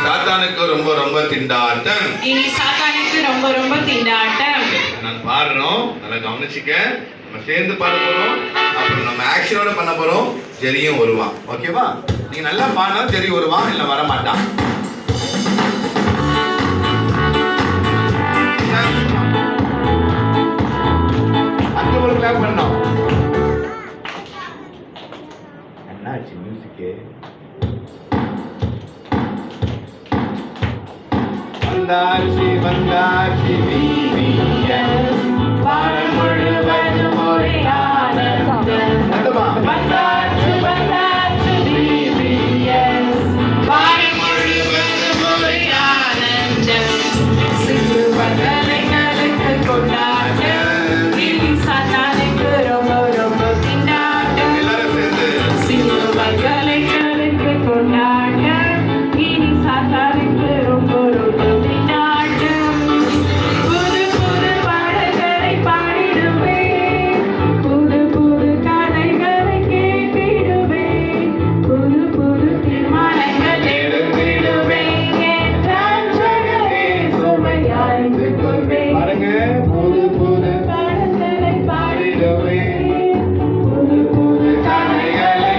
சாத்தானுக்கு ரொம்ப ரொம்ப திண்டாட்டம். இனி சாத்தானுக்கு ரொம்ப ரொம்ப திண்டாட்டம். நான் பாடுறோம், நல்லா கவனிச்சுக்க. நம்ம சேர்ந்து பாட போறோம், அப்புறம் நம்ம ஆக்ஷனோட பண்ண போறோம். ஜெரியும் வருவான், ஓகேவா? நீங்க நல்லா பாடினா ஜெரி வருவான், இல்ல வர மாட்டான். அங்க ஒரு கிளாப் பண்ணோம். என்னாச்சு மியூசிக்கு? வந்தாச்சு வந்தாச்சு VVS, வானம் முழுவதும் ஒரே ஆனந்தம். வந்தாச்சு வந்தாச்சு VVS, வானம் முழுவதும் ஒரே ஆனந்தம். சிலுவைகளை கலக்க கொண்டாட்டம். இனி சாத்தானுக்கு ரொம்ப ரொம்ப திண்டாட்டம். எல்லாரும் சேர்ந்து சிலுவைகளை கலக்க கொண்டாட்டம். இனி சாத்தானுக்கு ரொம்ப ரொம்ப திண்டாட்டம். புது புது பாடல்களை பாடிடுவேன், புது புது கதைகளை கேட்டிடுவேன், புது புது தீர்மானங்கள் எடுத்திடுவேன். என் ரட்சகரே சுமையாய்ந்து கொள்வேன். பாருங்க, புது புது பாடல்களை பாடிடுவேன், புது புது கதைகளை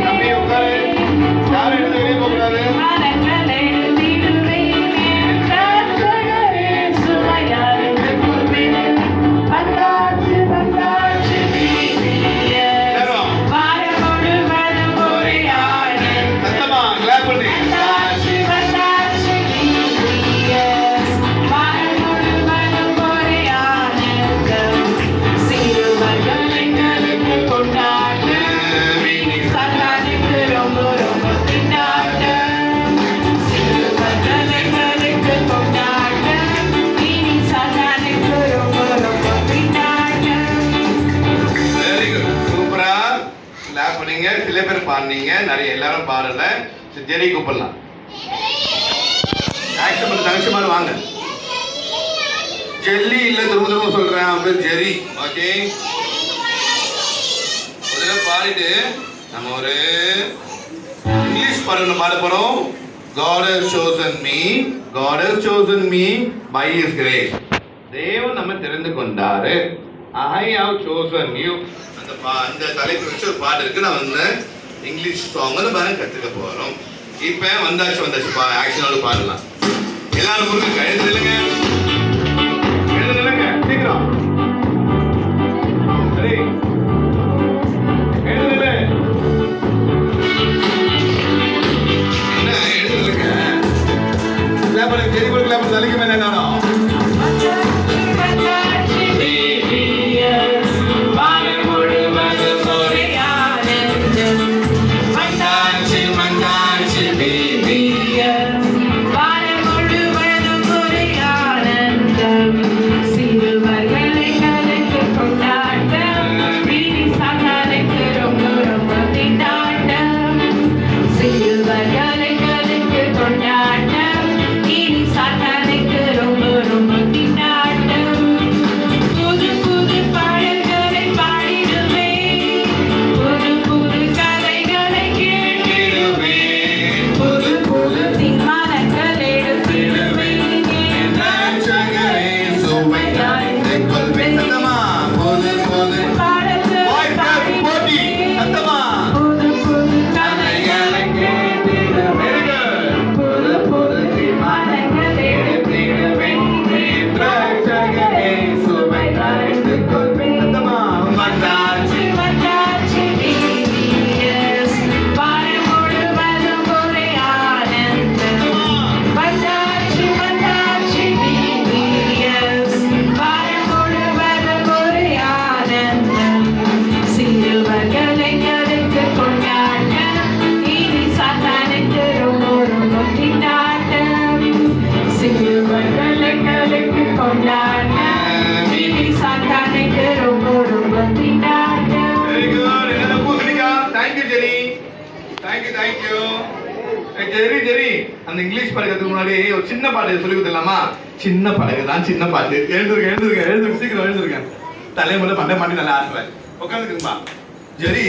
தம்பி உட்காரு. யாரும் எழுந்து வெளியே போகக்கூடாது. தீர்மானங்கள் எடுத்திடுவேன். என் ரட்சகரே சுமையாய்ந்து கொள்வேன். வந்தாச்சு வந்தாச்சு VVS, எல்லாரும் வாரம் முழுவதும் ஒரே ஆனந்தம். சத்தமா கிளாப் பண்ணி. வந்தாச்சு வந்தாச்சு VVS, வாரம் முழுவதும் ஒரே ஆனந்தம். சிலுவைகளை கலக்க கொண்டாட்டம். இனி சாத்தானுக்கு ரொம்ப ரொம்ப திண்டாட்டம். சிலுவைகளை கலக்க கொண்டாட்டம். இனி சாத்தானுக்கு ரொம்ப ரொம்ப திண்டாட்டம். வெரி குட், சூப்பரா கிளாப் பண்ணீங்க. சில பேர் பாடுனீங்க, நிறைய எல்லாரும் பாடல. சரி, ஜெரி கூப்பிடலாம். ஆக்ஷன் பண்ண தங்கச்சி மாதிரி வாங்க. ஜெல்லி இல்ல, திரும்ப திரும்ப சொல்றேன், அவன் பேர் ஜெரி. ஓகே, முதல்ல பாடிட்டு நம்ம ஒரு இங்கிலீஷ் பாடல் பாட போறோம். God has chosen me, God has chosen me by His grace. தேவன் நம்ம தெரிந்து கொண்டாரு. I have chosen you. அந்த தலைப்பு வச்சு ஒரு பாட்டு இருக்கு. நான் வந்து இங்கிலீஷ் சாங் வந்து பாருங்க கத்துக்க போறோம். இப்ப வந்தாச்சு வந்தாச்சு ஆக்ஷனோட பாடலாம். எல்லாரும் முருங்க எழுந்து இல்லைங்க, எழுந்து இல்லைங்க, சீக்கிரம். சரி, எழுந்து இல்லை. என்ன எழுந்து இல்லைங்க? கிளாப் பண்ணுங்க, ஜெரி போய் கிளாப் பண்ணி தலைக்கு மேல நானும். ஜெரி ஜெரி அந்த இங்கிலீஷ் பாடத்துக்கு முன்னாடி ஒரு சின்ன பாட்டு சொல்லி கொடுத்துடலாமா? சின்ன படகு தான், சின்ன பாட்டு. எழுந்துருங்க எழுந்துருங்க எழுந்துருங்க, சீக்கிரம் எழுந்துருங்க. தலைமுறை பண்ண மாட்டி நல்லா ஆடுவேன். உட்காந்துக்குங்கப்பா. ஜெரி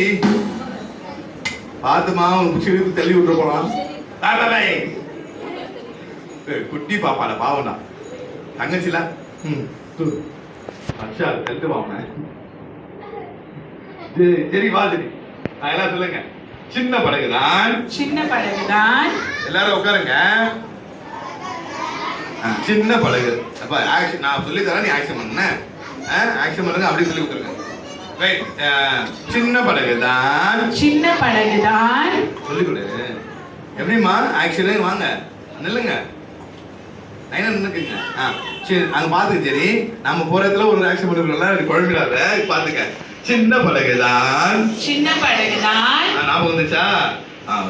பார்த்துமா உன் குச்சி தள்ளி விட்டுற போலாம். குட்டி பாப்பால பாவனா தங்கச்சில அச்சா கழுத்து வாங்க சரி வா சரி எல்லாம் சொல்லுங்க. சின்ன படகுதான். சின்ன படகுதான். எல்லாரும் உட்காருங்க. சின்ன படகு. அப்ப ஆக்ஷன் நான் சொல்லி தரேன், நீ ஆக்ஷன் பண்ண. ஆக்ஷன் பண்ணுங்க, அப்படியே சொல்லி கொடுத்துருங்க. ரைட். சின்ன படகுதான். சின்ன படகுதான். சொல்லி கொடு. எப்படிமா ஆக்ஷன் வாங்க நில்லுங்க. லைனா நின்னுக்குங்க. சரி அங்க பாத்துக்க. சரி நம்ம போற இடத்துல ஒரு ஆக்ஷன் பண்ணிருக்கோம்ல, குழம்பிடாத. பாத்துக்க. சின்ன படகுதான். சின்ன படகுதான். ஞாபகம் வந்துச்சா?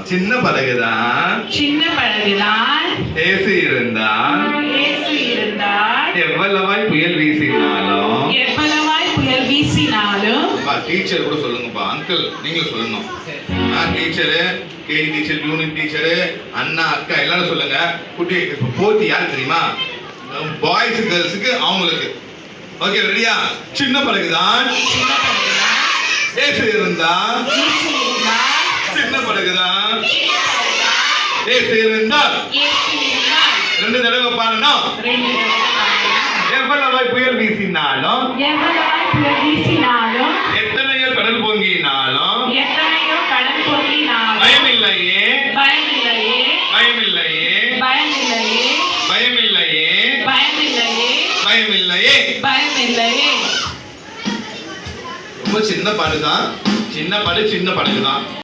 சின்ன படகுதான். சின்ன படகுதான். ஏசு இருந்தால். இயேசு இருந்தால். எவ்வளவாய் புயல் வீசினாலும். எவ்வளவாய் புயல் வீசினாலும். டீச்சர் கூட சொல்லுங்கப்பா. அங்கிள் நீங்களும் சொல்லணும். Teacher, KG teacher, unit teacher, அண்ணா அக்கா எல்லாரும் சொல்லுங்க. குட்டி போட்டி யாரு தெரியுமா? பாய்ஸ் கேர்ள்ஸுக்கு அவங்களுக்கு. ஓகே ரெடியா? சின்ன படகுதான். சின்ன படகுதான். ஏசு இருந்தால். இயேசு இருந்தால். சின்ன படகுதான். ஏசு இருந்தால். இயேசு இருந்தால். ரெண்டு தடவை பாடணும். ரெண்டு தடவை பாடணும். எவ்வளவாய் புயல் வீசினாலும். எவ்வளவாய் புயல் வீசினாலும். எத்தனையோ கடல் பொங்கினாலும். எத்தனையோ கடல் பொங்கினாலும். பயமில்லையே. பயமில்லையே. பயமில்லையே. பயமில்லையே. பயமில்லையே. பயமில்லையே. பயமில்லையே. பயமில்லையே. ரொம்ப சின்ன படகுதான். சின்ன படகுதான்.